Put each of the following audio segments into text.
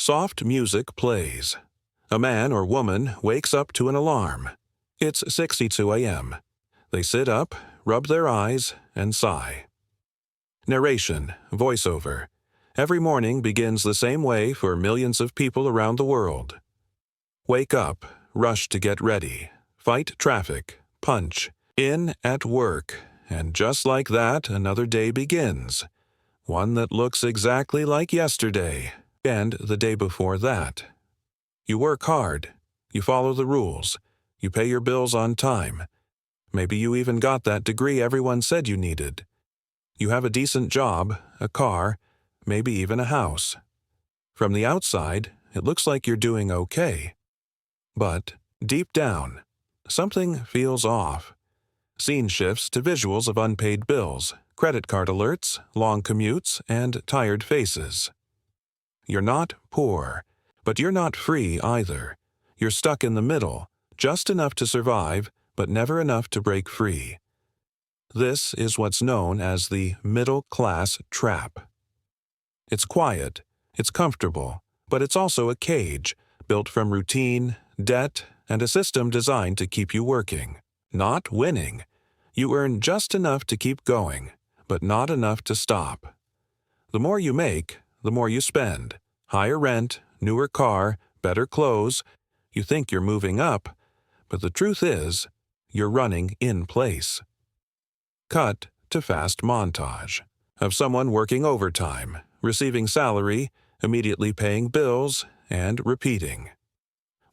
Soft music plays. A man or woman wakes up to an alarm. It's 6:02 a.m. They sit up, rub their eyes, and sigh. Narration, voiceover. Every morning begins the same way for millions of people around the world. Wake up, rush to get ready, fight traffic, punch, in at work, and just like that, another day begins. One that looks exactly like yesterday, and the day before that. You work hard, you follow the rules, you pay your bills on time. Maybe you even got that degree everyone said you needed. You have a decent job, a car, maybe even a house. From the outside, it looks like you're doing okay. But deep down, something feels off. Scene shifts to visuals of unpaid bills, credit card alerts, long commutes, and tired faces. You're not poor, but you're not free either. You're stuck in the middle, just enough to survive, but never enough to break free. This is what's known as the middle-class trap. It's quiet, it's comfortable, but it's also a cage built from routine, debt, and a system designed to keep you working, not winning. You earn just enough to keep going, but not enough to stop. The more you make, the more you spend. Higher rent, newer car, better clothes. You think you're moving up, but the truth is, you're running in place. Cut to fast montage of someone working overtime, receiving salary, immediately paying bills, and repeating.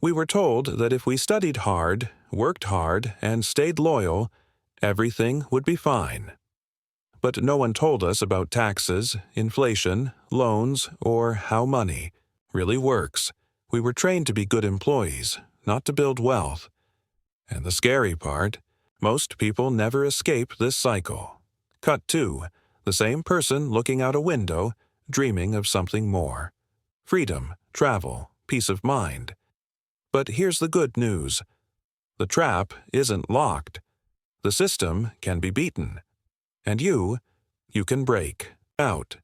We were told that if we studied hard, worked hard, and stayed loyal, everything would be fine. But no one told us about taxes, inflation, loans, or how money really works. We were trained to be good employees, not to build wealth. And the scary part, most people never escape this cycle. Cut 2, the same person looking out a window, dreaming of something more. Freedom, travel, peace of mind. But here's the good news. The trap isn't locked. The system can be beaten. And you can break out.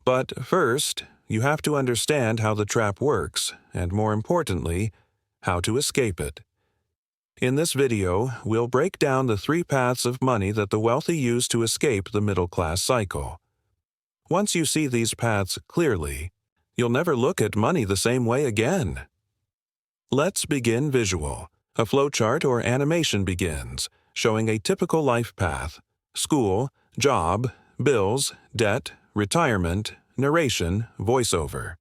But first, you have to understand how the trap works, and more importantly, how to escape it. In this video, we'll break down the 3 paths of money that the wealthy use to escape the middle-class cycle. Once you see these paths clearly, you'll never look at money the same way again. Let's begin visual. A flowchart or animation begins, showing a typical life path: school, job, bills, debt, retirement, narration, voiceover.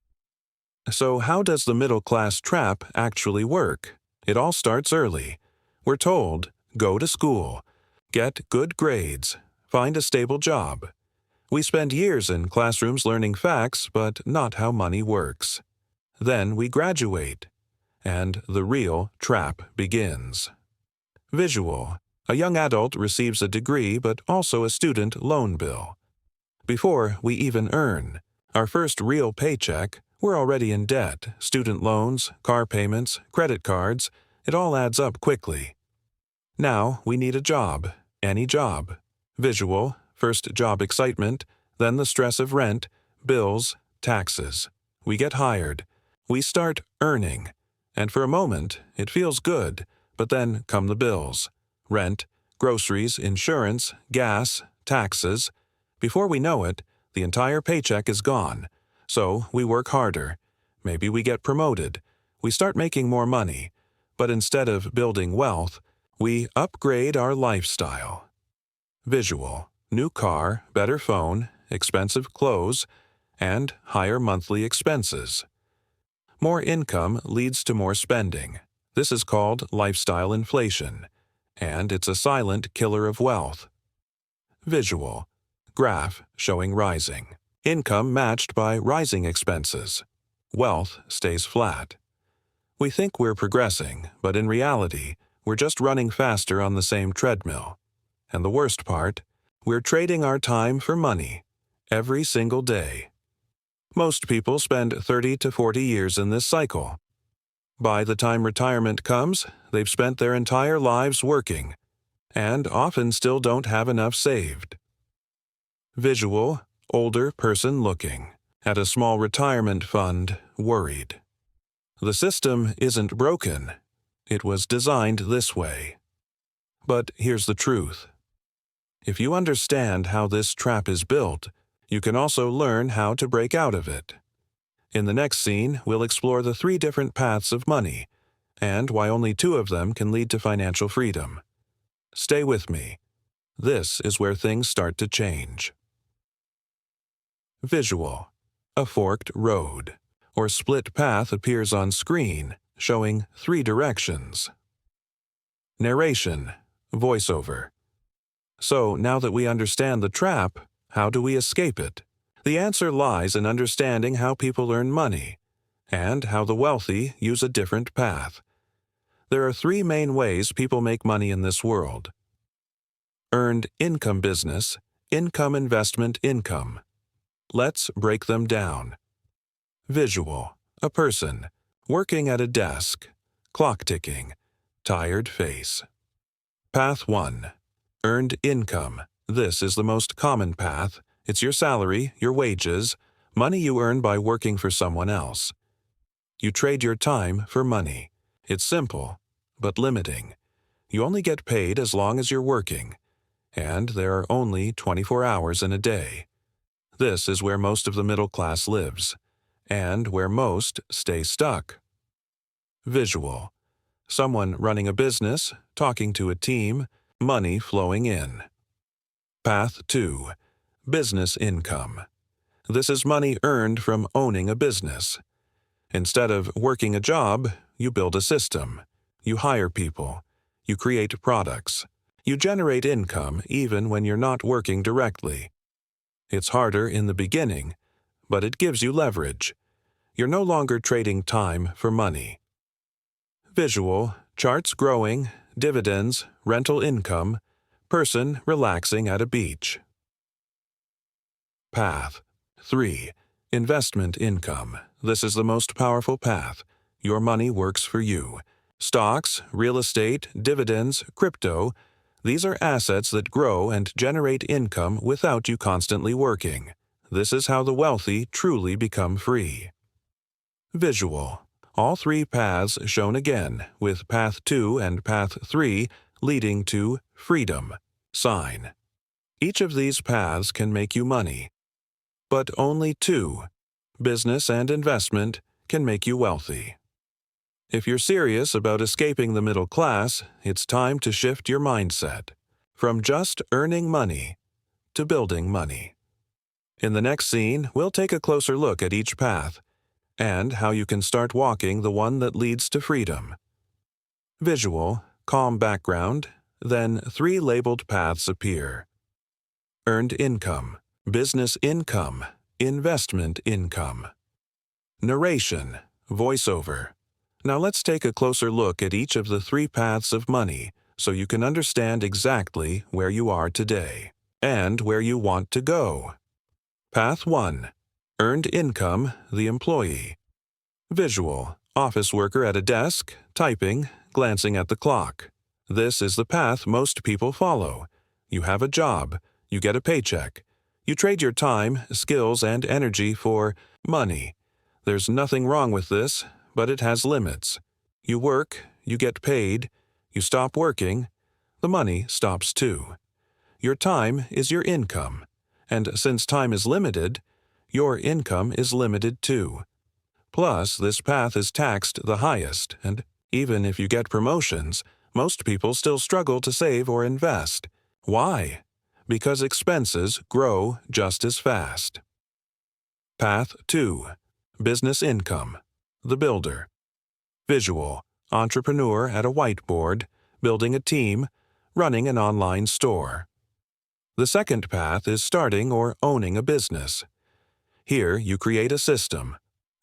So how does the middle-class trap actually work? It all starts early. We're told, go to school, get good grades, find a stable job. We spend years in classrooms learning facts, but not how money works. Then we graduate, and the real trap begins. Visual. A young adult receives a degree but also a student loan bill. Before we even earn our first real paycheck, we're already in debt: student loans, car payments, credit cards. It all adds up quickly. Now we need a job, any job. Visual, first job excitement, then the stress of rent, bills, taxes. We get hired. We start earning. And for a moment, it feels good, but then come the bills. Rent, groceries, insurance, gas, taxes. Before we know it, the entire paycheck is gone. So we work harder. Maybe we get promoted. We start making more money. But instead of building wealth, we upgrade our lifestyle. Visual, new car, better phone, expensive clothes, and higher monthly expenses. More income leads to more spending. This is called lifestyle inflation, and it's a silent killer of wealth. Visual, graph showing rising. Income matched by rising expenses. Wealth stays flat. We think we're progressing, but in reality, we're just running faster on the same treadmill. And the worst part, we're trading our time for money, every single day. Most people spend 30 to 40 years in this cycle. By the time retirement comes, they've spent their entire lives working, and often still don't have enough saved. Visual, older person looking. at a small retirement fund, worried. The system isn't broken. It was designed this way. But here's the truth. If you understand how this trap is built, you can also learn how to break out of it. In the next scene, we'll explore the 3 different paths of money and why only 2 of them can lead to financial freedom. Stay with me. This is where things start to change. Visual. A forked road or split path appears on screen, showing 3 directions. Narration. Voiceover. So now that we understand the trap, how do we escape it? The answer lies in understanding how people earn money and how the wealthy use a different path. There are 3 main ways people make money in this world. Earned income business, income investment income. Let's break them down. Visual. A person, working at a desk, clock ticking, tired face. Path 1. Earned income. This is the most common path. It's your salary, your wages, money you earn by working for someone else. You trade your time for money. It's simple, but limiting. You only get paid as long as you're working, and there are only 24 hours in a day. This is where most of the middle class lives, and where most stay stuck. Visual. Someone running a business, talking to a team, money flowing in. Path 2. Business income. This is money earned from owning a business. Instead of working a job, you build a system. You hire people. You create products. You generate income even when you're not working directly. It's harder in the beginning, but it gives you leverage. You're no longer trading time for money. Visual. Charts growing, dividends, rental income, person relaxing at a beach. Path 3. Investment income. This is the most powerful path. Your money works for you. Stocks, real estate, dividends, crypto, these are assets that grow and generate income without you constantly working. This is how the wealthy truly become free. Visual. All 3 paths shown again, with Path 2 and Path 3 leading to freedom. Sign. Each of these paths can make you money, but only 2, business and investment, can make you wealthy. If you're serious about escaping the middle class, it's time to shift your mindset from just earning money to building money. In the next scene, we'll take a closer look at each path and how you can start walking the one that leads to freedom. Visual, calm background, then 3 labeled paths appear. Earned income, business income, investment income. Narration, voiceover. Now let's take a closer look at each of the 3 paths of money so you can understand exactly where you are today and where you want to go. Path 1. Earned income, the employee. Visual, office worker at a desk, typing, glancing at the clock. This is the path most people follow. You have a job, you get a paycheck. You trade your time, skills, and energy for money. There's nothing wrong with this, but it has limits. You work, you get paid, you stop working, the money stops too. Your time is your income, and since time is limited, your income is limited too. Plus, this path is taxed the highest, and even if you get promotions, most people still struggle to save or invest. Why? Because expenses grow just as fast. Path 2. Business income. The builder. Visual, entrepreneur at a whiteboard, building a team, running an online store. The second path is starting or owning a business. Here you create a system,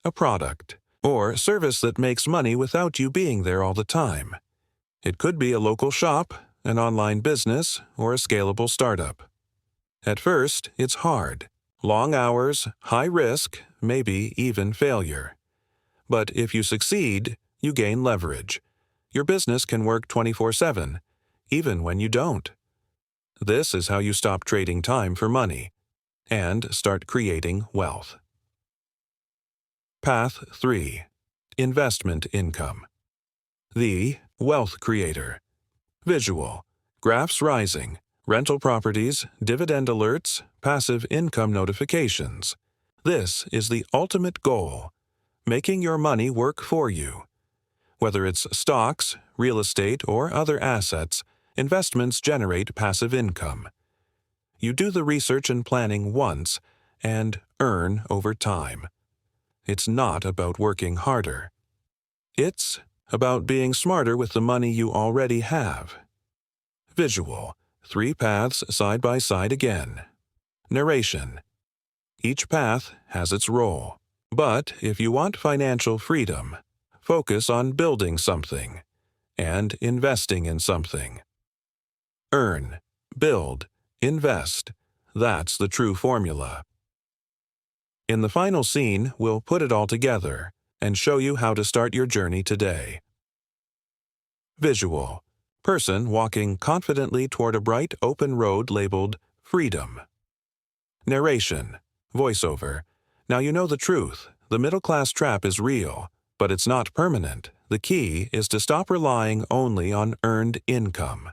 a product, or service that makes money without you being there all the time. It could be a local shop, an online business, or a scalable startup. At first, it's hard. Long hours, high risk, maybe even failure. But if you succeed, you gain leverage. Your business can work 24/7, even when you don't. This is how you stop trading time for money and start creating wealth. Path 3. Investment income. The wealth creator. Visual. Graphs rising. Rental properties, dividend alerts, passive income notifications. This is the ultimate goal, making your money work for you. Whether it's stocks, real estate, or other assets, investments generate passive income. You do the research and planning once and earn over time. It's not about working harder. It's about being smarter with the money you already have. Visual. 3 paths side by side again. Narration. Each path has its role. But if you want financial freedom, focus on building something and investing in something. Earn, build, invest. That's the true formula. In the final scene, we'll put it all together and show you how to start your journey today. Visual. Person walking confidently toward a bright open road labeled Freedom. Narration. Voiceover. Now you know the truth. The middle-class trap is real, but it's not permanent. The key is to stop relying only on earned income.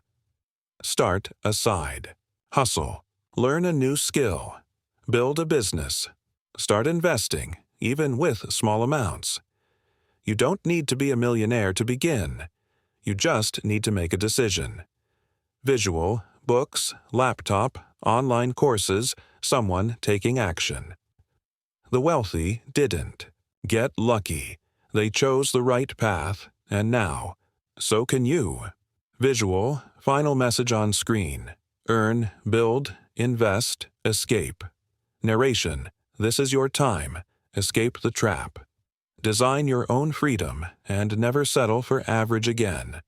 Start a side. Hustle. Learn a new skill. Build a business. Start investing, even with small amounts. You don't need to be a millionaire to begin. You just need to make a decision. Visual, books, laptop, online courses, someone taking action. The wealthy didn't. Get lucky. They chose the right path, and now, so can you. Visual, final message on screen. Earn, build, invest, escape. Narration. This is your time. Escape the trap. Design your own freedom and never settle for average again.